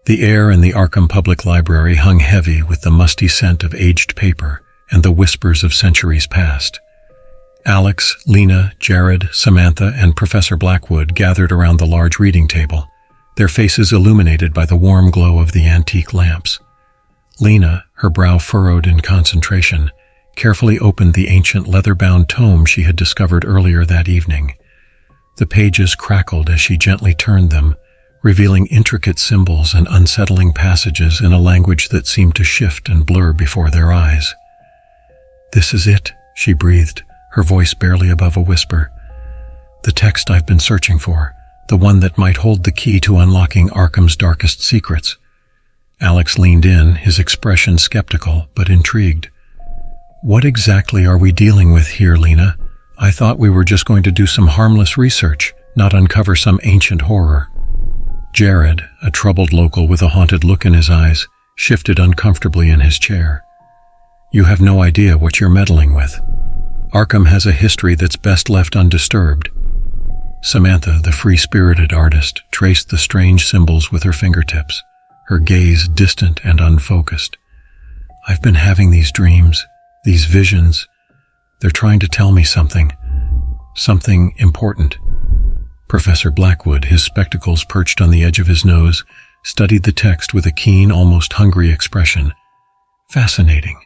The air in the Arkham Public Library hung heavy with the musty scent of aged paper and the whispers of centuries past. Alex, Lena, Jared, Samantha, and Professor Blackwood gathered around the large reading table, their faces illuminated by the warm glow of the antique lamps. Lena, her brow furrowed in concentration, carefully opened the ancient leather-bound tome she had discovered earlier that evening. The pages crackled as she gently turned them, revealing intricate symbols and unsettling passages in a language that seemed to shift and blur before their eyes. "This is it," she breathed, her voice barely above a whisper. "The text I've been searching for, the one that might hold the key to unlocking Arkham's darkest secrets." Alex leaned in, his expression skeptical but intrigued. "What exactly are we dealing with here, Lena? I thought we were just going to do some harmless research, not uncover some ancient horror." Jared, a troubled local with a haunted look in his eyes, shifted uncomfortably in his chair. "You have no idea what you're meddling with. Arkham has a history that's best left undisturbed." Samantha, the free-spirited artist, traced the strange symbols with her fingertips, her gaze distant and unfocused. "I've been having these dreams, these visions. They're trying to tell me something important." Professor Blackwood, his spectacles perched on the edge of his nose, studied the text with a keen, almost hungry expression. "Fascinating.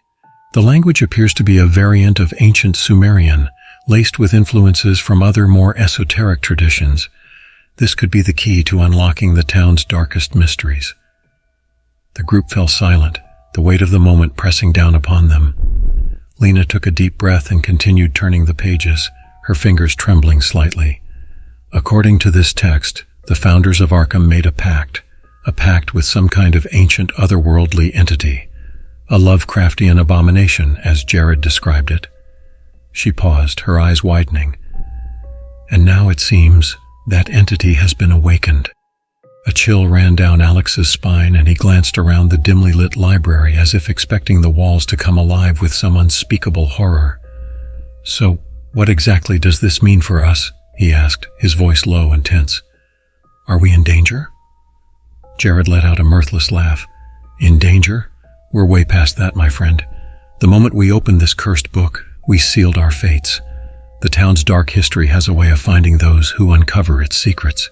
The language appears to be a variant of ancient Sumerian, laced with influences from other more esoteric traditions. This could be the key to unlocking the town's darkest mysteries." The group fell silent, the weight of the moment pressing down upon them. Lena took a deep breath and continued turning the pages, her fingers trembling slightly. According to this text, the founders of Arkham made a pact with some kind of ancient otherworldly entity, a Lovecraftian abomination, as Jared described it. She paused, her eyes widening. "And now it seems that entity has been awakened." A chill ran down Alex's spine, and he glanced around the dimly lit library as if expecting the walls to come alive with some unspeakable horror. "So, what exactly does this mean for us?" he asked, his voice low and tense. "Are we in danger?" Jared let out a mirthless laugh. "In danger? We're way past that, my friend. The moment we opened this cursed book, we sealed our fates. The town's dark history has a way of finding those who uncover its secrets."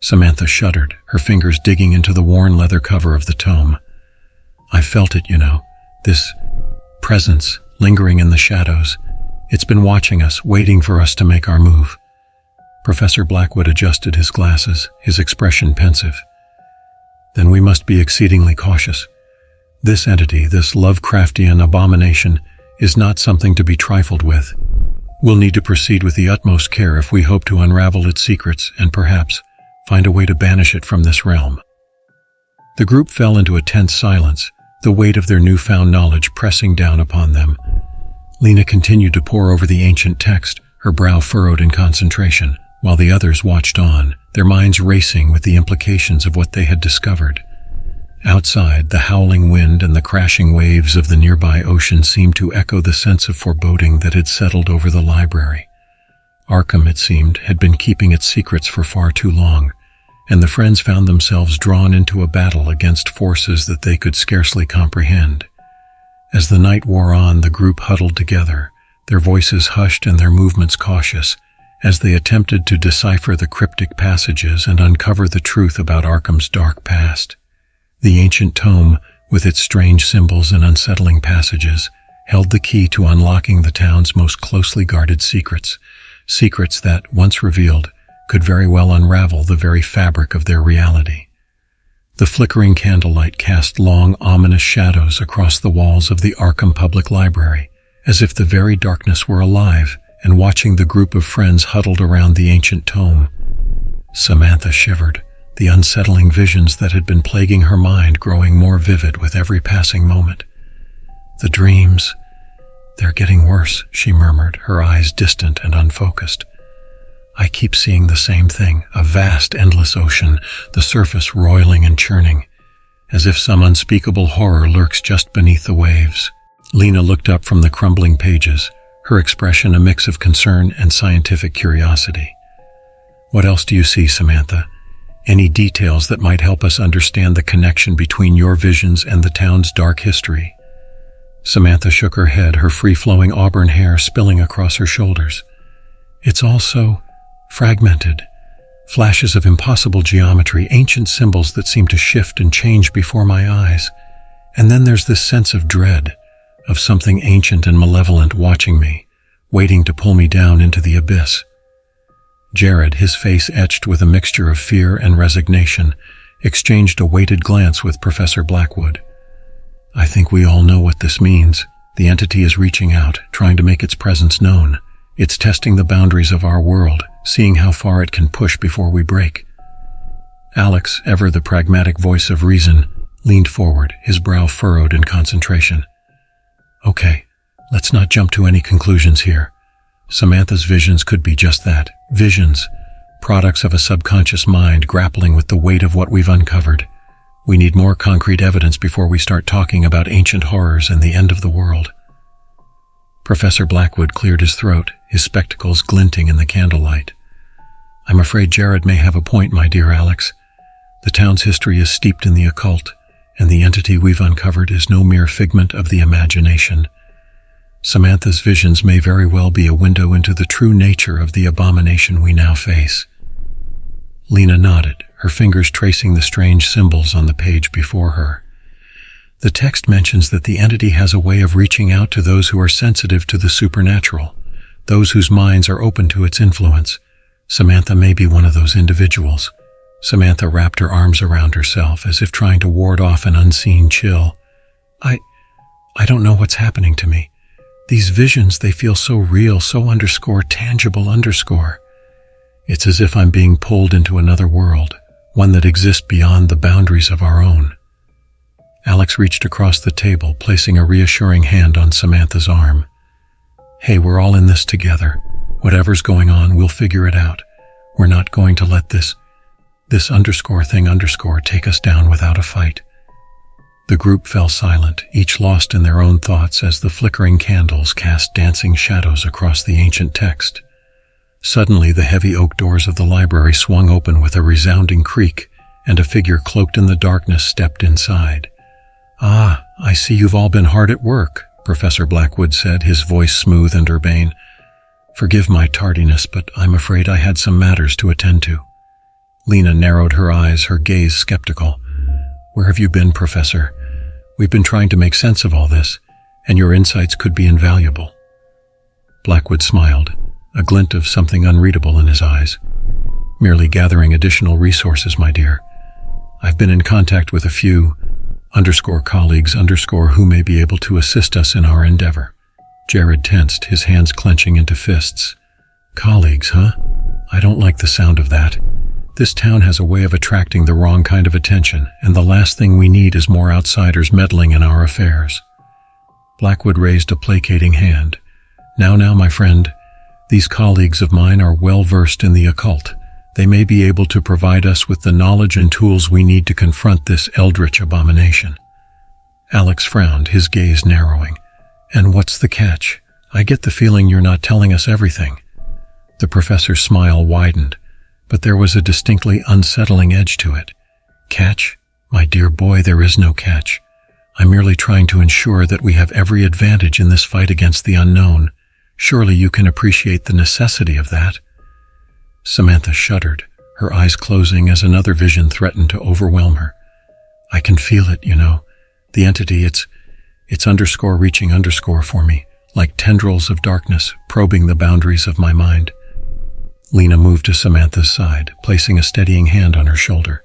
Samantha shuddered, her fingers digging into the worn leather cover of the tome. "I felt it, this presence lingering in the shadows. It's been watching us, waiting for us to make our move." Professor Blackwood adjusted his glasses, his expression pensive. "Then we must be exceedingly cautious. This entity, this Lovecraftian abomination, is not something to be trifled with. We'll need to proceed with the utmost care if we hope to unravel its secrets and perhaps find a way to banish it from this realm." The group fell into a tense silence, the weight of their newfound knowledge pressing down upon them. Lena continued to pore over the ancient text, her brow furrowed in concentration, while the others watched on, their minds racing with the implications of what they had discovered. Outside, the howling wind and the crashing waves of the nearby ocean seemed to echo the sense of foreboding that had settled over the library. Arkham, it seemed, had been keeping its secrets for far too long, and the friends found themselves drawn into a battle against forces that they could scarcely comprehend. As the night wore on, the group huddled together, their voices hushed and their movements cautious, as they attempted to decipher the cryptic passages and uncover the truth about Arkham's dark past. The ancient tome, with its strange symbols and unsettling passages, held the key to unlocking the town's most closely guarded secrets that, once revealed, could very well unravel the very fabric of their reality. The flickering candlelight cast long, ominous shadows across the walls of the Arkham Public Library, as if the very darkness were alive and watching the group of friends huddled around the ancient tome. Samantha shivered, the unsettling visions that had been plaguing her mind growing more vivid with every passing moment. "The dreams, they're getting worse," she murmured, her eyes distant and unfocused. "I keep seeing the same thing, a vast, endless ocean, the surface roiling and churning, as if some unspeakable horror lurks just beneath the waves." Lena looked up from the crumbling pages, her expression a mix of concern and scientific curiosity. "What else do you see, Samantha? Any details that might help us understand the connection between your visions and the town's dark history?" Samantha shook her head, her free-flowing auburn hair spilling across her shoulders. "It's all so fragmented. Flashes of impossible geometry, ancient symbols that seem to shift and change before my eyes. And then there's this sense of dread, of something ancient and malevolent watching me, waiting to pull me down into the abyss." Jared, his face etched with a mixture of fear and resignation, exchanged a weighted glance with Professor Blackwood. "I think we all know what this means. The entity is reaching out, trying to make its presence known. It's testing the boundaries of our world, seeing how far it can push before we break." Alex, ever the pragmatic voice of reason, leaned forward, his brow furrowed in concentration. "Okay, let's not jump to any conclusions here. Samantha's visions could be just that, visions, products of a subconscious mind grappling with the weight of what we've uncovered. We need more concrete evidence before we start talking about ancient horrors and the end of the world." Professor Blackwood cleared his throat, his spectacles glinting in the candlelight. "I'm afraid Jared may have a point, my dear Alex. The town's history is steeped in the occult, and the entity we've uncovered is no mere figment of the imagination. Samantha's visions may very well be a window into the true nature of the abomination we now face." Lena nodded, her fingers tracing the strange symbols on the page before her. "The text mentions that the entity has a way of reaching out to those who are sensitive to the supernatural, those whose minds are open to its influence. Samantha may be one of those individuals." Samantha wrapped her arms around herself as if trying to ward off an unseen chill. I don't know what's happening to me. These visions, they feel so real, so _tangible _. It's as if I'm being pulled into another world, one that exists beyond the boundaries of our own." Alex reached across the table, placing a reassuring hand on Samantha's arm. "Hey, we're all in this together. Whatever's going on, we'll figure it out. We're not going to let this _thing_ take us down without a fight." The group fell silent, each lost in their own thoughts as the flickering candles cast dancing shadows across the ancient text. Suddenly, the heavy oak doors of the library swung open with a resounding creak, and a figure cloaked in the darkness stepped inside. "Ah, I see you've all been hard at work," Professor Blackwood said, his voice smooth and urbane. "Forgive my tardiness, but I'm afraid I had some matters to attend to." Lena narrowed her eyes, her gaze skeptical. "Where have you been, Professor? We've been trying to make sense of all this, and your insights could be invaluable." Blackwood smiled, a glint of something unreadable in his eyes. "Merely gathering additional resources, my dear. I've been in contact with a few _colleagues _ who may be able to assist us in our endeavor." Jared tensed, his hands clenching into fists. "Colleagues, huh? I don't like the sound of that. This town has a way of attracting the wrong kind of attention, and the last thing we need is more outsiders meddling in our affairs." Blackwood raised a placating hand. Now, my friend, these colleagues of mine are well versed in the occult. They may be able to provide us with the knowledge and tools we need to confront this eldritch abomination." Alex frowned, his gaze narrowing. "And what's the catch? I get the feeling you're not telling us everything." The professor's smile widened, but there was a distinctly unsettling edge to it. "Catch? My dear boy, there is no catch. I'm merely trying to ensure that we have every advantage in this fight against the unknown. Surely you can appreciate the necessity of that." Samantha shuddered, her eyes closing as another vision threatened to overwhelm her. "I can feel it, The entity, it's reaching for me, like tendrils of darkness probing the boundaries of my mind." Lena moved to Samantha's side, placing a steadying hand on her shoulder.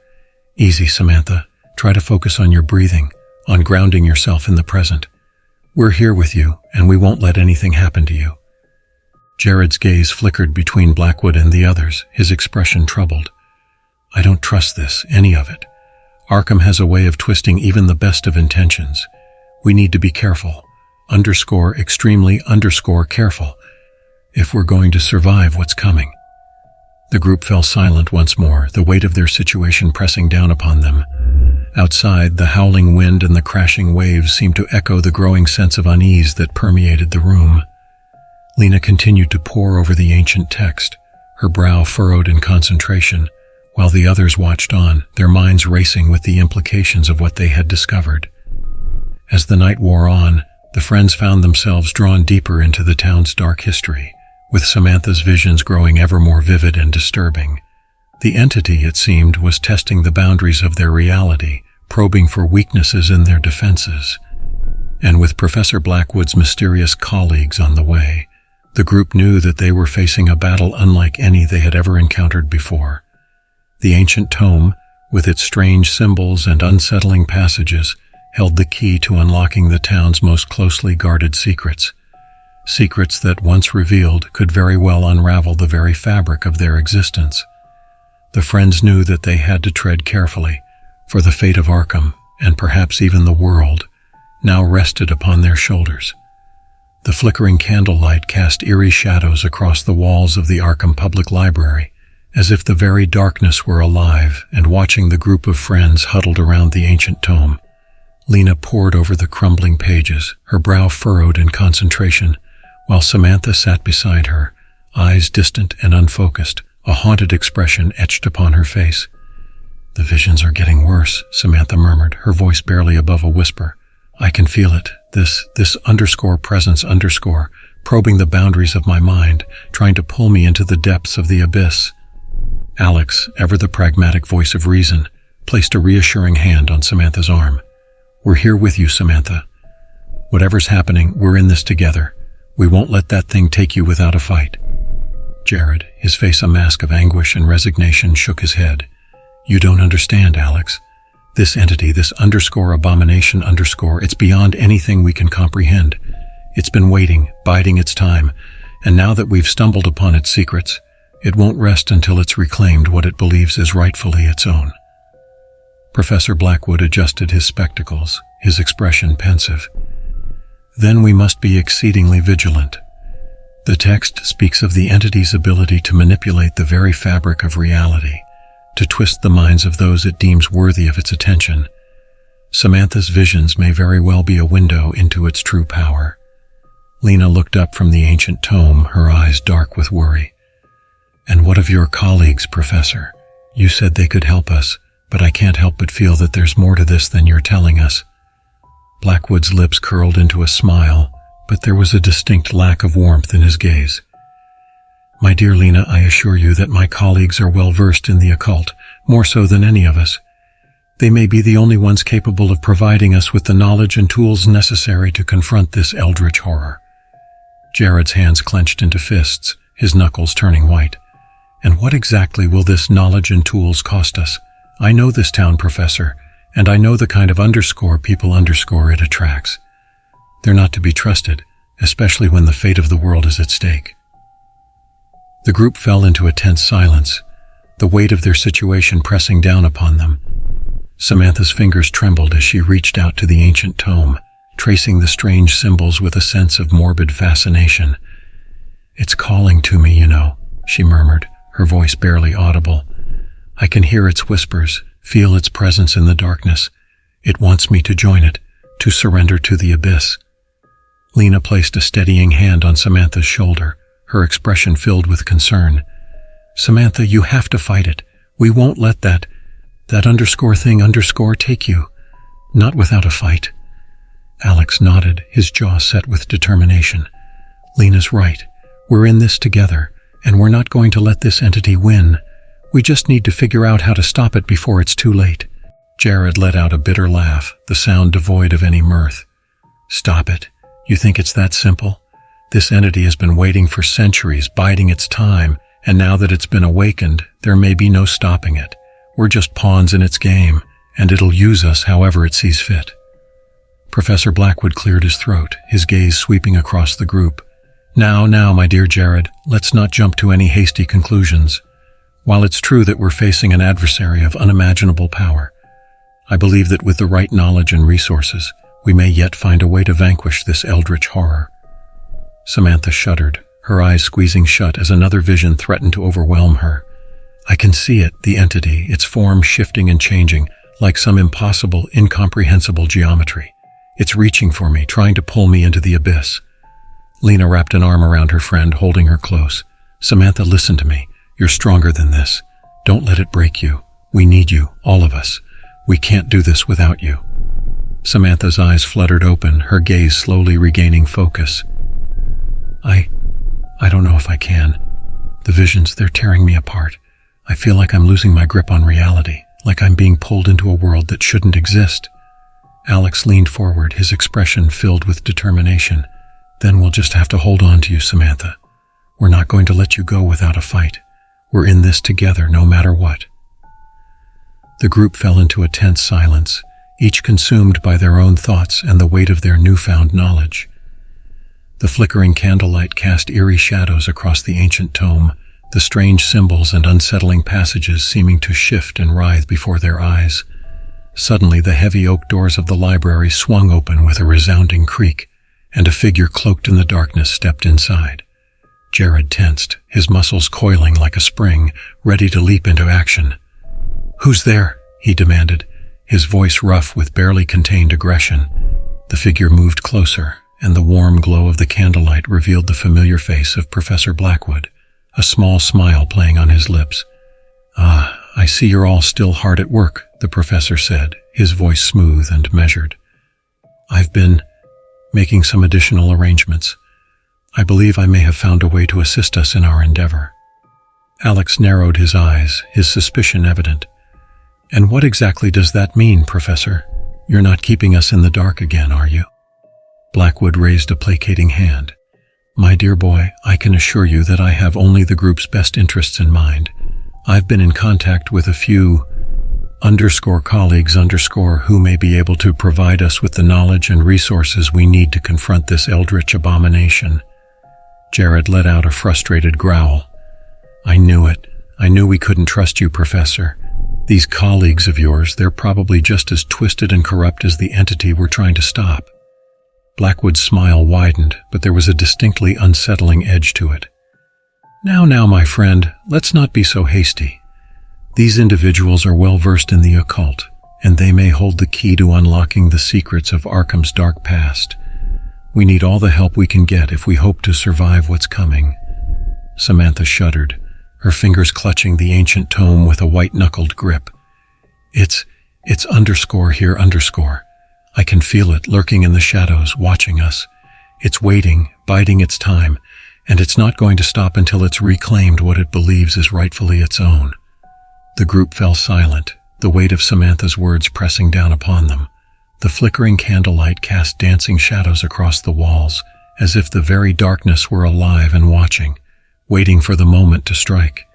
"Easy, Samantha. Try to focus on your breathing, on grounding yourself in the present. We're here with you, and we won't let anything happen to you." Jared's gaze flickered between Blackwood and the others, his expression troubled. "I don't trust this, any of it. Arkham has a way of twisting even the best of intentions. We need to be careful, extremely careful, if we're going to survive what's coming." The group fell silent once more, the weight of their situation pressing down upon them. Outside, the howling wind and the crashing waves seemed to echo the growing sense of unease that permeated the room. Lena continued to pore over the ancient text, her brow furrowed in concentration, while the others watched on, their minds racing with the implications of what they had discovered. As the night wore on, the friends found themselves drawn deeper into the town's dark history, with Samantha's visions growing ever more vivid and disturbing. The entity, it seemed, was testing the boundaries of their reality, probing for weaknesses in their defenses. And with Professor Blackwood's mysterious colleagues on the way, the group knew that they were facing a battle unlike any they had ever encountered before. The ancient tome, with its strange symbols and unsettling passages, held the key to unlocking the town's most closely guarded secrets. Secrets that, once revealed, could very well unravel the very fabric of their existence. The friends knew that they had to tread carefully, for the fate of Arkham, and perhaps even the world, now rested upon their shoulders. The flickering candlelight cast eerie shadows across the walls of the Arkham Public Library, as if the very darkness were alive and watching the group of friends huddled around the ancient tome. Lena pored over the crumbling pages, her brow furrowed in concentration, while Samantha sat beside her, eyes distant and unfocused, a haunted expression etched upon her face. "The visions are getting worse," Samantha murmured, her voice barely above a whisper. "I can feel it, this presence, probing the boundaries of my mind, trying to pull me into the depths of the abyss." Alex, ever the pragmatic voice of reason, placed a reassuring hand on Samantha's arm. "We're here with you, Samantha. Whatever's happening, we're in this together. We won't let that thing take you without a fight." Jared, his face a mask of anguish and resignation, shook his head. "You don't understand, Alex. This entity, this abomination, it's beyond anything we can comprehend. It's been waiting, biding its time, and now that we've stumbled upon its secrets, it won't rest until it's reclaimed what it believes is rightfully its own." Professor Blackwood adjusted his spectacles, his expression pensive. "Then we must be exceedingly vigilant. The text speaks of the entity's ability to manipulate the very fabric of reality, to twist the minds of those it deems worthy of its attention. Samantha's visions may very well be a window into its true power." Lena looked up from the ancient tome, her eyes dark with worry. "And what of your colleagues, Professor? You said they could help us, but I can't help but feel that there's more to this than you're telling us." Blackwood's lips curled into a smile, but there was a distinct lack of warmth in his gaze. "My dear Lena, I assure you that my colleagues are well versed in the occult, more so than any of us. They may be the only ones capable of providing us with the knowledge and tools necessary to confront this eldritch horror." Jared's hands clenched into fists, his knuckles turning white. "And what exactly will this knowledge and tools cost us? I know this town, Professor, and I know the kind of people it attracts. They're not to be trusted, especially when the fate of the world is at stake." The group fell into a tense silence, the weight of their situation pressing down upon them. Samantha's fingers trembled as she reached out to the ancient tome, tracing the strange symbols with a sense of morbid fascination. "It's calling to me, she murmured, her voice barely audible. "I can hear its whispers, feel its presence in the darkness. It wants me to join it, to surrender to the abyss." Lena placed a steadying hand on Samantha's shoulder, her expression filled with concern. "Samantha, you have to fight it. We won't let that thing take you. Not without a fight." Alex nodded, his jaw set with determination. "Lena's right. We're in this together, and we're not going to let this entity win. We just need to figure out how to stop it before it's too late." Jared let out a bitter laugh, the sound devoid of any mirth. "Stop it? You think it's that simple? This entity has been waiting for centuries, biding its time, and now that it's been awakened, there may be no stopping it. We're just pawns in its game, and it'll use us however it sees fit." Professor Blackwood cleared his throat, his gaze sweeping across the group. Now, my dear Jared, let's not jump to any hasty conclusions. While it's true that we're facing an adversary of unimaginable power, I believe that with the right knowledge and resources, we may yet find a way to vanquish this eldritch horror." Samantha shuddered, her eyes squeezing shut as another vision threatened to overwhelm her. "I can see it, the entity, its form shifting and changing, like some impossible, incomprehensible geometry. It's reaching for me, trying to pull me into the abyss." Lena wrapped an arm around her friend, holding her close. "Samantha, listen to me. You're stronger than this. Don't let it break you. We need you, all of us. We can't do this without you." Samantha's eyes fluttered open, her gaze slowly regaining focus. I don't know if I can. The visions, they're tearing me apart. I feel like I'm losing my grip on reality, like I'm being pulled into a world that shouldn't exist." Alex leaned forward, his expression filled with determination. "Then we'll just have to hold on to you, Samantha. We're not going to let you go without a fight. We're in this together, no matter what." The group fell into a tense silence, each consumed by their own thoughts and the weight of their newfound knowledge. The flickering candlelight cast eerie shadows across the ancient tome, the strange symbols and unsettling passages seeming to shift and writhe before their eyes. Suddenly, the heavy oak doors of the library swung open with a resounding creak, and a figure cloaked in the darkness stepped inside. Jared tensed, his muscles coiling like a spring, ready to leap into action. "Who's there?" he demanded, his voice rough with barely contained aggression. The figure moved closer, and the warm glow of the candlelight revealed the familiar face of Professor Blackwood, a small smile playing on his lips. "Ah, I see you're all still hard at work," the professor said, his voice smooth and measured. "I've been making some additional arrangements. I believe I may have found a way to assist us in our endeavor." Alex narrowed his eyes, his suspicion evident. "And what exactly does that mean, Professor? You're not keeping us in the dark again, are you?" Blackwood raised a placating hand. "My dear boy, I can assure you that I have only the group's best interests in mind. I've been in contact with a few _colleagues who may be able to provide us with the knowledge and resources we need to confront this eldritch abomination." Jared let out a frustrated growl. "I knew it. I knew we couldn't trust you, Professor. These colleagues of yours, they're probably just as twisted and corrupt as the entity we're trying to stop." Blackwood's smile widened, but there was a distinctly unsettling edge to it. Now, my friend, let's not be so hasty. These individuals are well versed in the occult, and they may hold the key to unlocking the secrets of Arkham's dark past. We need all the help we can get if we hope to survive what's coming." Samantha shuddered, her fingers clutching the ancient tome with a white-knuckled grip. It's _here_. I can feel it lurking in the shadows, watching us. It's waiting, biding its time, and it's not going to stop until it's reclaimed what it believes is rightfully its own." The group fell silent, the weight of Samantha's words pressing down upon them. The flickering candlelight cast dancing shadows across the walls, as if the very darkness were alive and watching, waiting for the moment to strike.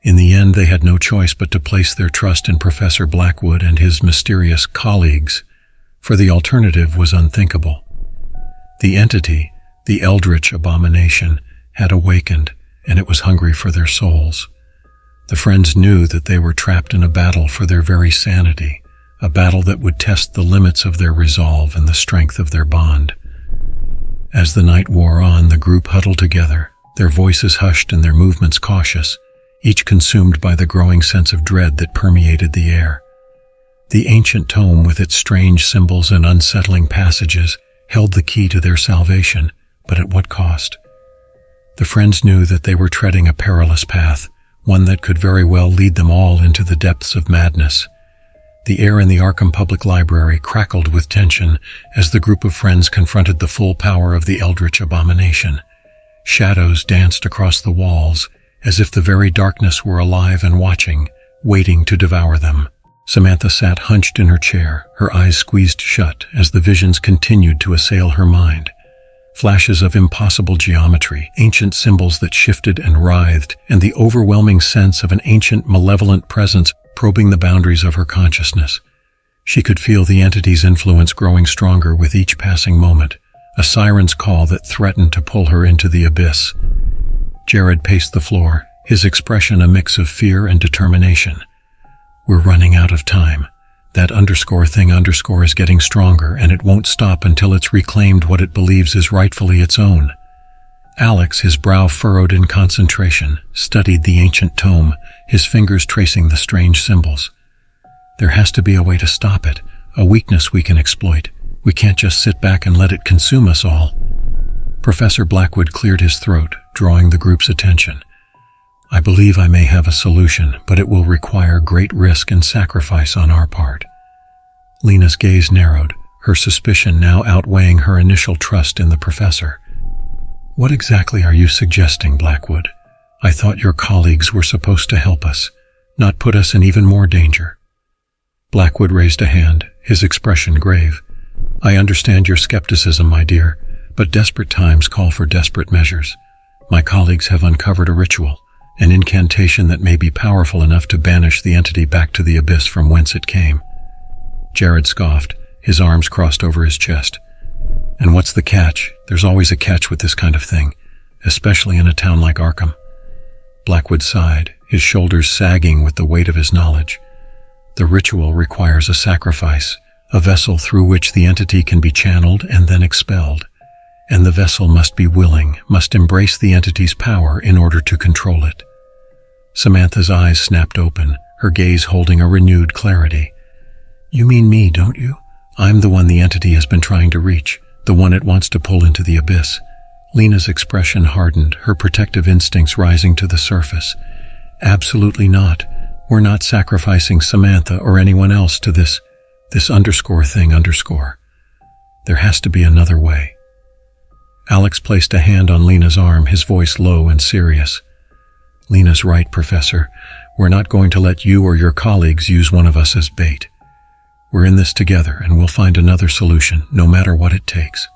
In the end, they had no choice but to place their trust in Professor Blackwood and his mysterious colleagues, for the alternative was unthinkable. The entity, the eldritch abomination, had awakened, and it was hungry for their souls. The friends knew that they were trapped in a battle for their very sanity, a battle that would test the limits of their resolve and the strength of their bond. As the night wore on, the group huddled together, their voices hushed and their movements cautious, each consumed by the growing sense of dread that permeated the air. The ancient tome, with its strange symbols and unsettling passages, held the key to their salvation, but at what cost? The friends knew that they were treading a perilous path, one that could very well lead them all into the depths of madness. The air in the Arkham Public Library crackled with tension as the group of friends confronted the full power of the eldritch abomination. Shadows danced across the walls, as if the very darkness were alive and watching, waiting to devour them. Samantha sat hunched in her chair, her eyes squeezed shut as the visions continued to assail her mind. Flashes of impossible geometry, ancient symbols that shifted and writhed, and the overwhelming sense of an ancient, malevolent presence probing the boundaries of her consciousness. She could feel the entity's influence growing stronger with each passing moment, a siren's call that threatened to pull her into the abyss. Jared paced the floor, his expression a mix of fear and determination. "We're running out of time. That _thing_ is getting stronger, and it won't stop until it's reclaimed what it believes is rightfully its own." Alex, his brow furrowed in concentration, studied the ancient tome, his fingers tracing the strange symbols. "There has to be a way to stop it, a weakness we can exploit. We can't just sit back and let it consume us all." Professor Blackwood cleared his throat, drawing the group's attention. I believe I may have a solution, but it will require great risk and sacrifice on our part." Lena's gaze narrowed, her suspicion now outweighing her initial trust in the professor. "What exactly are you suggesting, Blackwood? I thought your colleagues were supposed to help us, not put us in even more danger." Blackwood raised a hand, his expression grave. "I understand your skepticism, my dear, but desperate times call for desperate measures. My colleagues have uncovered a ritual, an incantation that may be powerful enough to banish the entity back to the abyss from whence it came." Jared scoffed, his arms crossed over his chest. "And what's the catch? There's always a catch with this kind of thing, especially in a town like Arkham." Blackwood sighed, his shoulders sagging with the weight of his knowledge. "The ritual requires a sacrifice, a vessel through which the entity can be channeled and then expelled. And the vessel must be willing, must embrace the entity's power in order to control it." Samantha's eyes snapped open, her gaze holding a renewed clarity. "You mean me, don't you? I'm the one the entity has been trying to reach, the one it wants to pull into the abyss." Lena's expression hardened, her protective instincts rising to the surface. "Absolutely not. We're not sacrificing Samantha or anyone else to this _thing_. There has to be another way." Alex placed a hand on Lena's arm, his voice low and serious. "Lena's right, Professor. We're not going to let you or your colleagues use one of us as bait. We're in this together, and we'll find another solution, no matter what it takes."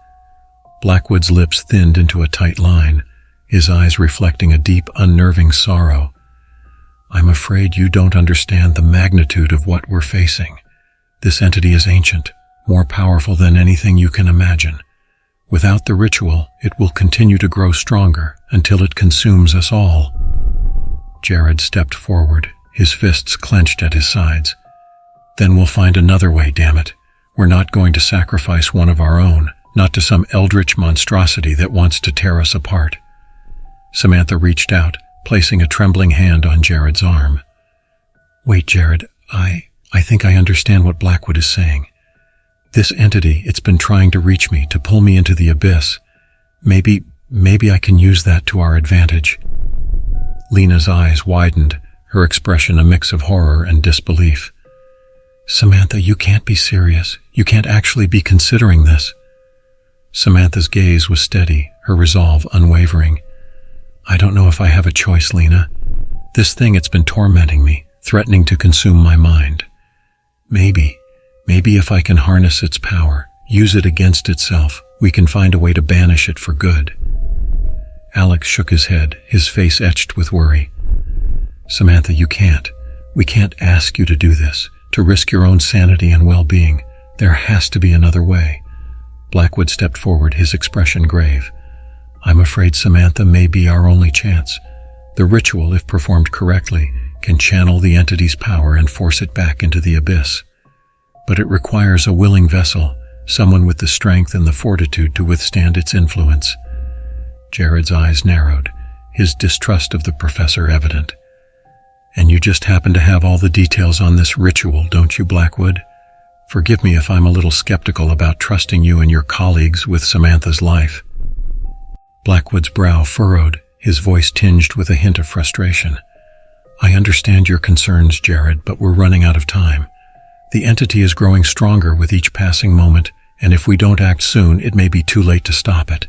Blackwood's lips thinned into a tight line, his eyes reflecting a deep, unnerving sorrow. "I'm afraid you don't understand the magnitude of what we're facing. This entity is ancient, more powerful than anything you can imagine. Without the ritual, it will continue to grow stronger until it consumes us all." Jared stepped forward, his fists clenched at his sides. "Then we'll find another way, damn it. We're not going to sacrifice one of our own, not to some eldritch monstrosity that wants to tear us apart." Samantha reached out, placing a trembling hand on Jared's arm. "Wait, Jared, I think I understand what Blackwood is saying. This entity, it's been trying to reach me, to pull me into the abyss. Maybe I can use that to our advantage." Lena's eyes widened, her expression a mix of horror and disbelief. "Samantha, you can't be serious. You can't actually be considering this." Samantha's gaze was steady, her resolve unwavering. "I don't know if I have a choice, Lena. This thing, it's been tormenting me, threatening to consume my mind. Maybe if I can harness its power, use it against itself, we can find a way to banish it for good." Alex shook his head, his face etched with worry. "Samantha, you can't. We can't ask you to do this, to risk your own sanity and well-being. There has to be another way." Blackwood stepped forward, his expression grave. "I'm afraid Samantha may be our only chance. The ritual, if performed correctly, can channel the entity's power and force it back into the abyss. But it requires a willing vessel, someone with the strength and the fortitude to withstand its influence." Jared's eyes narrowed, his distrust of the professor evident. "And you just happen to have all the details on this ritual, don't you, Blackwood? Forgive me if I'm a little skeptical about trusting you and your colleagues with Samantha's life." Blackwood's brow furrowed, his voice tinged with a hint of frustration. "I understand your concerns, Jared, but we're running out of time. The entity is growing stronger with each passing moment, and if we don't act soon, it may be too late to stop it."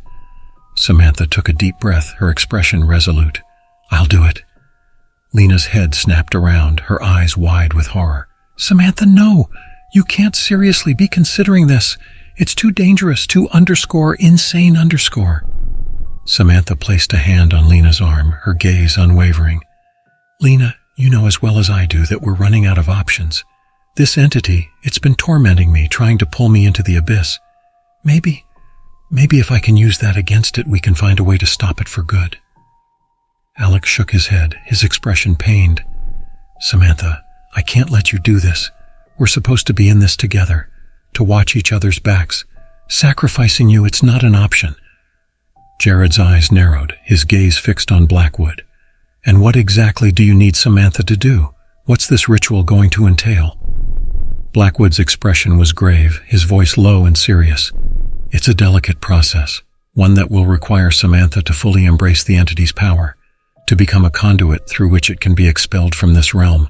Samantha took a deep breath, her expression resolute. "I'll do it." Lena's head snapped around, her eyes wide with horror. "Samantha, no! You can't seriously be considering this. It's too dangerous, too _insane_." Samantha placed a hand on Lena's arm, her gaze unwavering. "Lena, you know as well as I do that we're running out of options. This entity, it's been tormenting me, trying to pull me into the abyss. Maybe if I can use that against it, we can find a way to stop it for good." Alex shook his head, his expression pained. "Samantha, I can't let you do this. We're supposed to be in this together, to watch each other's backs. Sacrificing you, it's not an option." Jared's eyes narrowed, his gaze fixed on Blackwood. "And what exactly do you need Samantha to do? What's this ritual going to entail?" Blackwood's expression was grave, his voice low and serious. "It's a delicate process, one that will require Samantha to fully embrace the entity's power, to become a conduit through which it can be expelled from this realm.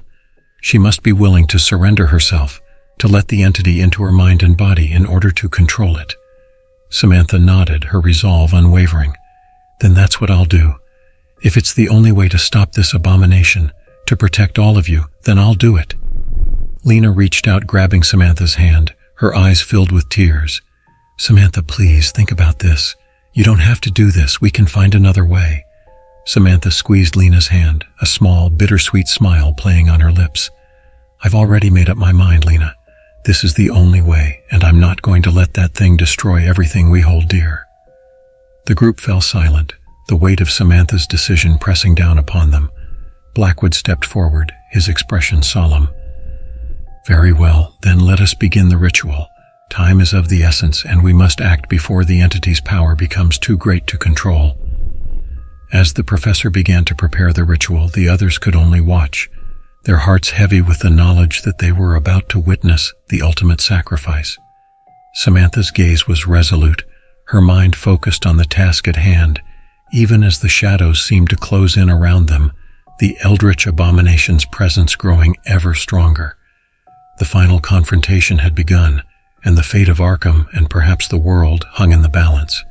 She must be willing to surrender herself, to let the entity into her mind and body in order to control it. Samantha nodded, her resolve unwavering. Then that's what I'll do. If it's the only way to stop this abomination, to protect all of you, then I'll do it. Lena reached out, grabbing Samantha's hand, her eyes filled with tears. Samantha, please, think about this. You don't have to do this. We can find another way. Samantha squeezed Lena's hand, a small, bittersweet smile playing on her lips. I've already made up my mind, Lena. This is the only way, and I'm not going to let that thing destroy everything we hold dear. The group fell silent, the weight of Samantha's decision pressing down upon them. Blackwood stepped forward, his expression solemn. Very well, then let us begin the ritual. Time is of the essence, and we must act before the entity's power becomes too great to control. As the professor began to prepare the ritual, the others could only watch, their hearts heavy with the knowledge that they were about to witness the ultimate sacrifice. Samantha's gaze was resolute, her mind focused on the task at hand, even as the shadows seemed to close in around them, the eldritch abomination's presence growing ever stronger. The final confrontation had begun, and the fate of Arkham and perhaps the world hung in the balance.